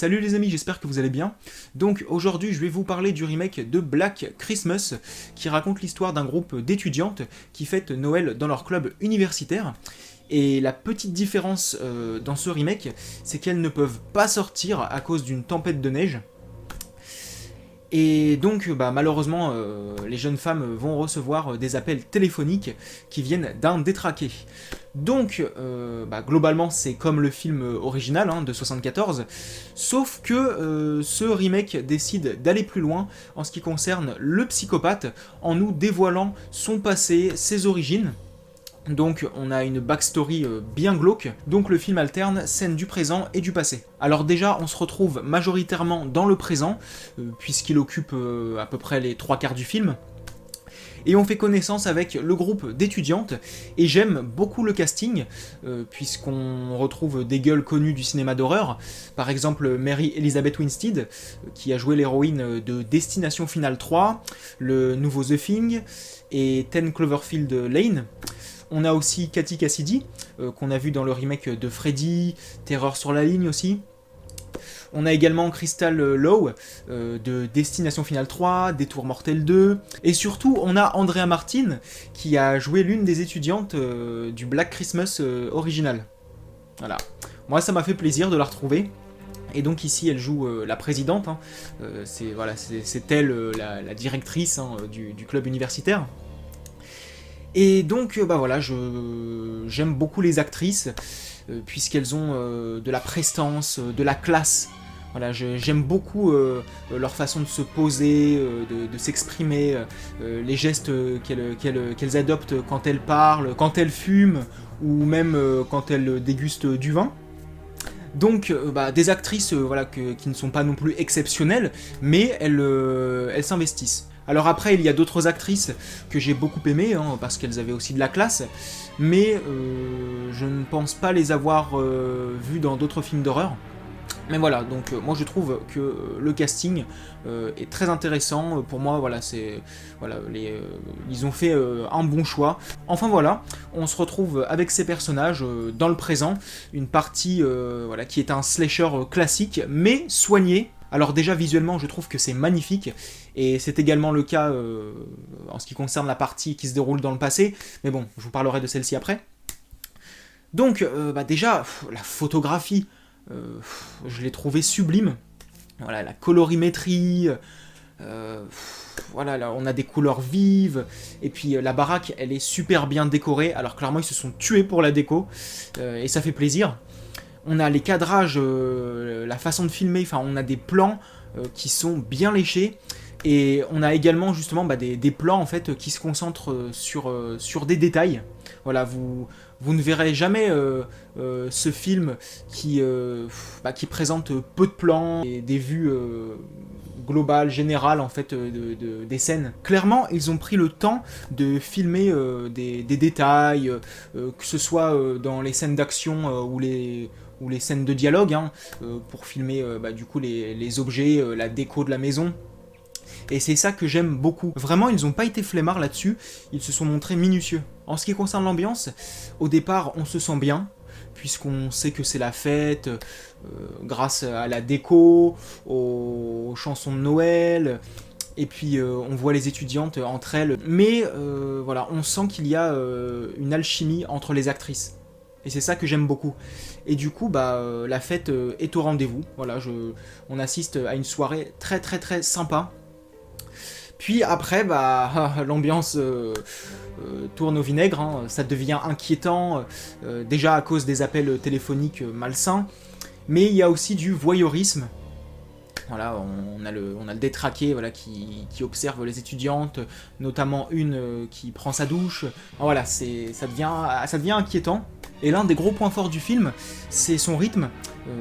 Salut les amis, j'espère que vous allez bien. Donc aujourd'hui je vais vous parler du remake de Black Christmas qui raconte l'histoire d'un groupe d'étudiantes qui fêtent Noël dans leur club universitaire. Et la petite différence dans ce remake, c'est qu'elles ne peuvent pas sortir à cause d'une tempête de neige. Et donc malheureusement les jeunes femmes vont recevoir des appels téléphoniques qui viennent d'un détraqué. Donc globalement c'est comme le film original de 74, sauf que ce remake décide d'aller plus loin en ce qui concerne le psychopathe en nous dévoilant son passé, ses origines. Donc on a une backstory bien glauque, donc le film alterne scènes du présent et du passé. Alors déjà on se retrouve majoritairement dans le présent, puisqu'il occupe à peu près les 3/4 du film, et on fait connaissance avec le groupe d'étudiantes, et j'aime beaucoup le casting, puisqu'on retrouve des gueules connues du cinéma d'horreur, par exemple Mary Elizabeth Winstead, qui a joué l'héroïne de Destination Finale 3, le nouveau The Thing, et 10 Cloverfield Lane. On a aussi Katy Cassidy, qu'on a vu dans le remake de Freddy, Terreur sur la ligne aussi. On a également Crystal Lowe, de Destination Finale 3, Détour Mortel 2. Et surtout, on a Andrea Martin, qui a joué l'une des étudiantes du Black Christmas original. Voilà. Moi, ça m'a fait plaisir de la retrouver. Et donc ici, elle joue la présidente. C'est elle la directrice du club universitaire. Et donc j'aime beaucoup les actrices, puisqu'elles ont de la prestance, de la classe. Voilà, j'aime beaucoup leur façon de se poser, de s'exprimer, les gestes qu'elles adoptent quand elles parlent, quand elles fument, ou même quand elles dégustent du vin. Donc des actrices qui ne sont pas non plus exceptionnelles, mais elles s'investissent. Alors après, il y a d'autres actrices que j'ai beaucoup aimées, parce qu'elles avaient aussi de la classe, mais je ne pense pas les avoir vues dans d'autres films d'horreur. Mais voilà, donc moi je trouve que le casting est très intéressant. Pour moi, ils ont fait un bon choix. Enfin voilà, on se retrouve avec ces personnages dans le présent, une partie qui est un slasher classique, mais soigné. Alors déjà visuellement je trouve que c'est magnifique, et c'est également le cas en ce qui concerne la partie qui se déroule dans le passé, mais bon, je vous parlerai de celle-ci après. Donc déjà, la photographie, je l'ai trouvée sublime. Voilà, la colorimétrie, là, on a des couleurs vives, et puis la baraque elle est super bien décorée, alors clairement ils se sont tués pour la déco, et ça fait plaisir. On a les cadrages, la façon de filmer, on a des plans qui sont bien léchés, et on a également justement des plans en fait qui se concentrent sur des détails. Voilà, vous ne verrez jamais ce film qui présente peu de plans et des vues globales, générales en fait des scènes. Clairement, ils ont pris le temps de filmer des détails, que ce soit dans les scènes d'action ou les scènes de dialogue, pour filmer du coup les objets, la déco de la maison. Et c'est ça que j'aime beaucoup. Vraiment, ils n'ont pas été flemmards là-dessus, ils se sont montrés minutieux. En ce qui concerne l'ambiance, au départ, on se sent bien, puisqu'on sait que c'est la fête, grâce à la déco, aux chansons de Noël, et puis on voit les étudiantes entre elles. Mais on sent qu'il y a une alchimie entre les actrices. Et c'est ça que j'aime beaucoup. Et du coup, la fête est au rendez-vous. Voilà, on assiste à une soirée très très très sympa. Puis après, l'ambiance tourne au vinaigre, ça devient inquiétant, déjà à cause des appels téléphoniques malsains, mais il y a aussi du voyeurisme. Voilà, on a le détraqué qui observe les étudiantes, notamment une qui prend sa douche. Voilà, ça devient inquiétant. Et l'un des gros points forts du film, c'est son rythme.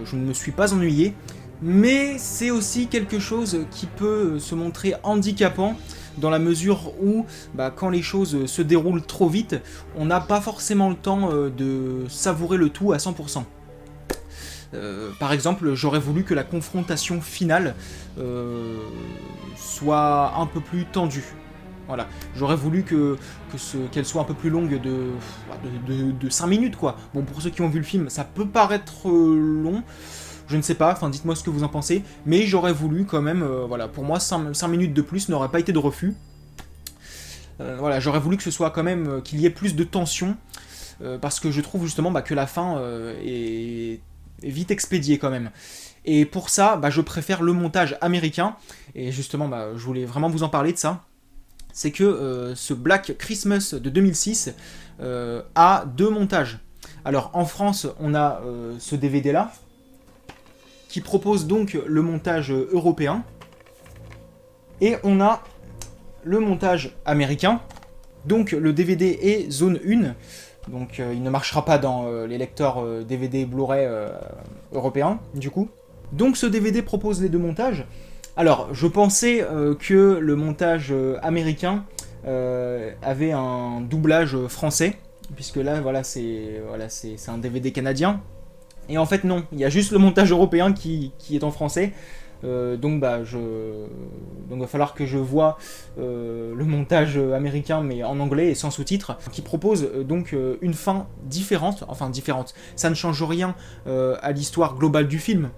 Je ne me suis pas ennuyé, mais c'est aussi quelque chose qui peut se montrer handicapant, dans la mesure où, quand les choses se déroulent trop vite, on n'a pas forcément le temps de savourer le tout à 100%. Par exemple, j'aurais voulu que la confrontation finale soit un peu plus tendue. Voilà, j'aurais voulu qu'elle soit un peu plus longue de 5 minutes, quoi. Bon, pour ceux qui ont vu le film, ça peut paraître long. Je ne sais pas, enfin dites-moi ce que vous en pensez, mais j'aurais voulu quand même, voilà, pour moi 5 minutes de plus n'aurait pas été de refus. Voilà, j'aurais voulu que ce soit quand même, qu'il y ait plus de tension, parce que je trouve justement que la fin est vite expédiée quand même. Et pour ça, je préfère le montage américain, et justement, je voulais vraiment vous en parler de ça. C'est que ce Black Christmas de 2006 a 2 montages. Alors en France, on a ce DVD là, qui propose donc le montage européen, et on a le montage américain, donc le DVD est zone 1, donc il ne marchera pas dans les lecteurs DVD Blu-ray européens, du coup. Donc ce DVD propose les 2 montages. Alors, je pensais que le montage américain avait un doublage français, puisque là, voilà, c'est un DVD canadien. Et en fait, non, il y a juste le montage européen qui est en français. Donc, il va falloir que je vois le montage américain, mais en anglais et sans sous-titres, qui propose donc une fin différente. Enfin, différente. Ça ne change rien à l'histoire globale du film.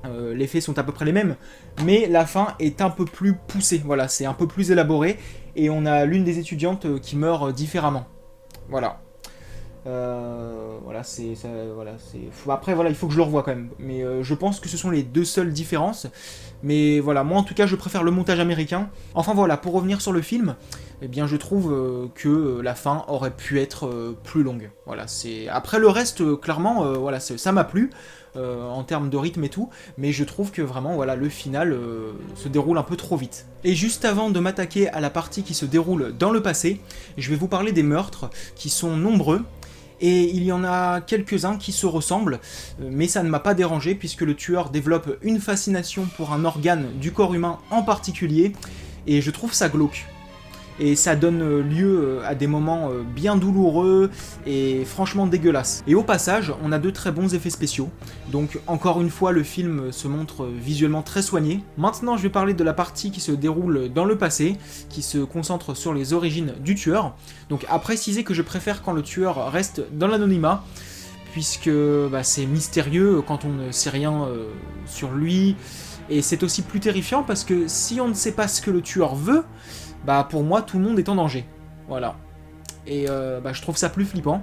Les faits sont à peu près les mêmes, mais la fin est un peu plus poussée, voilà, c'est un peu plus élaboré, et on a l'une des étudiantes qui meurt différemment. Voilà. Après, voilà, il faut que je le revoie quand même, mais je pense que ce sont les 2 seules différences, mais voilà, moi en tout cas, je préfère le montage américain. Enfin voilà, pour revenir sur le film, eh bien je trouve que la fin aurait pu être plus longue. Voilà, c'est... Après le reste, clairement, voilà, ça m'a plu, en termes de rythme et tout, mais je trouve que vraiment, voilà, le final se déroule un peu trop vite. Et juste avant de m'attaquer à la partie qui se déroule dans le passé, je vais vous parler des meurtres, qui sont nombreux, et il y en a quelques-uns qui se ressemblent, mais ça ne m'a pas dérangé, puisque le tueur développe une fascination pour un organe du corps humain en particulier, et je trouve ça glauque. Et ça donne lieu à des moments bien douloureux et franchement dégueulasses. Et au passage, on a de très bons effets spéciaux. Donc encore une fois, le film se montre visuellement très soigné. Maintenant, je vais parler de la partie qui se déroule dans le passé, qui se concentre sur les origines du tueur. Donc à préciser que je préfère quand le tueur reste dans l'anonymat, puisque c'est mystérieux quand on ne sait rien sur lui. Et c'est aussi plus terrifiant parce que si on ne sait pas ce que le tueur veut, pour moi, tout le monde est en danger. Voilà. Et je trouve ça plus flippant.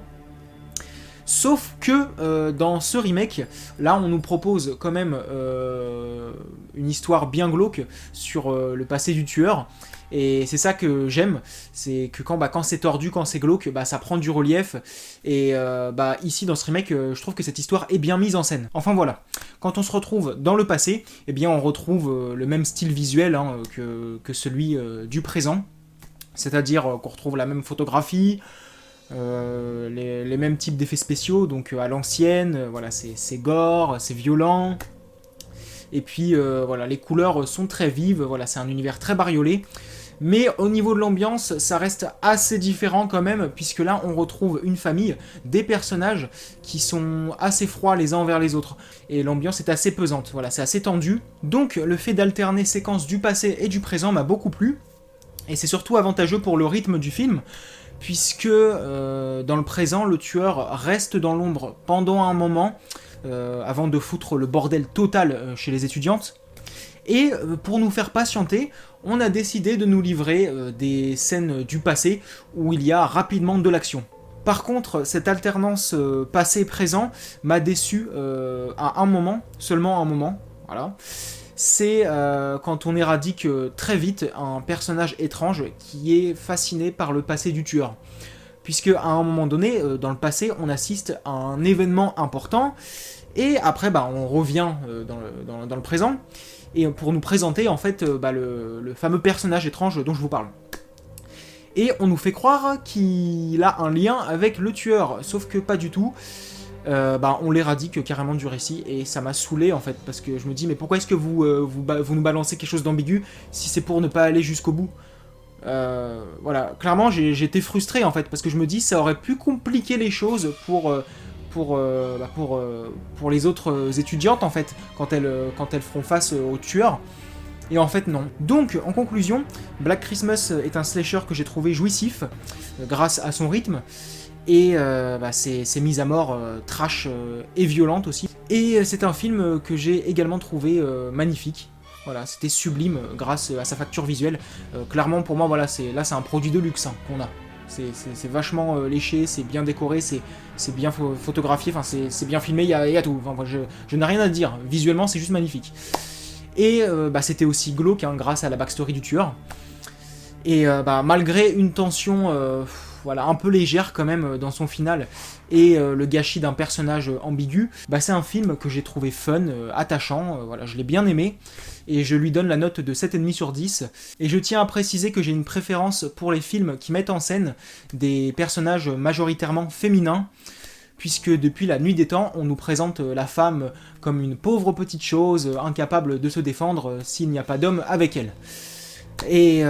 Sauf que dans ce remake, là, on nous propose quand même une histoire bien glauque sur le passé du tueur. Et c'est ça que j'aime, c'est que quand c'est tordu, quand c'est glauque, ça prend du relief. Et ici, dans ce remake, je trouve que cette histoire est bien mise en scène. Enfin voilà, quand on se retrouve dans le passé, eh bien on retrouve le même style visuel que celui du présent. C'est-à-dire qu'on retrouve la même photographie, les mêmes types d'effets spéciaux, donc à l'ancienne, voilà, c'est gore, c'est violent. Et puis voilà, les couleurs sont très vives, voilà, c'est un univers très bariolé. Mais au niveau de l'ambiance, ça reste assez différent quand même, puisque là on retrouve une famille, des personnages qui sont assez froids les uns envers les autres. Et l'ambiance est assez pesante, voilà, c'est assez tendu. Donc le fait d'alterner séquences du passé et du présent m'a beaucoup plu. Et c'est surtout avantageux pour le rythme du film, puisque dans le présent, le tueur reste dans l'ombre pendant un moment, avant de foutre le bordel total chez les étudiantes. Et pour nous faire patienter, on a décidé de nous livrer des scènes du passé où il y a rapidement de l'action. Par contre, cette alternance passé-présent m'a déçu à un moment, seulement un moment, voilà. C'est quand on éradique très vite un personnage étrange qui est fasciné par le passé du tueur. Puisque à un moment donné, dans le passé, on assiste à un événement important, et après on revient dans le présent, et pour nous présenter en fait le fameux personnage étrange dont je vous parle. Et on nous fait croire qu'il a un lien avec le tueur, sauf que pas du tout. On l'éradique carrément du récit, et ça m'a saoulé en fait, parce que je me dis mais pourquoi est-ce que vous nous balancez quelque chose d'ambigu si c'est pour ne pas aller jusqu'au bout. Voilà, clairement j'étais frustré en fait, parce que je me dis ça aurait pu compliquer les choses pour les autres étudiantes en fait, quand elles feront face au tueur. Et en fait non. Donc en conclusion, Black Christmas est un slasher que j'ai trouvé jouissif, grâce à son rythme. Et c'est mise à mort trash et violente aussi. Et c'est un film que j'ai également trouvé magnifique. Voilà, c'était sublime grâce à sa facture visuelle. Clairement, pour moi, voilà, c'est un produit de luxe hein, qu'on a. C'est vachement léché, c'est bien décoré, c'est bien photographié, enfin c'est bien filmé, il y a tout. Enfin, je n'ai rien à dire, visuellement c'est juste magnifique. Et c'était aussi glauque hein, grâce à la backstory du tueur. Et malgré une tension voilà, un peu légère quand même dans son final et le gâchis d'un personnage ambigu, c'est un film que j'ai trouvé fun, attachant, voilà, je l'ai bien aimé et je lui donne la note de 7,5 sur 10. Et je tiens à préciser que j'ai une préférence pour les films qui mettent en scène des personnages majoritairement féminins, puisque depuis la nuit des temps, on nous présente la femme comme une pauvre petite chose, incapable de se défendre s'il n'y a pas d'homme avec elle. Et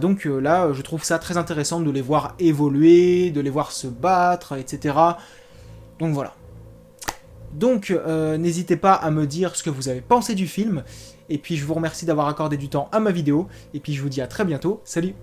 donc là, je trouve ça très intéressant de les voir évoluer, de les voir se battre, etc. Donc voilà. Donc n'hésitez pas à me dire ce que vous avez pensé du film, et puis je vous remercie d'avoir accordé du temps à ma vidéo, et puis je vous dis à très bientôt, salut!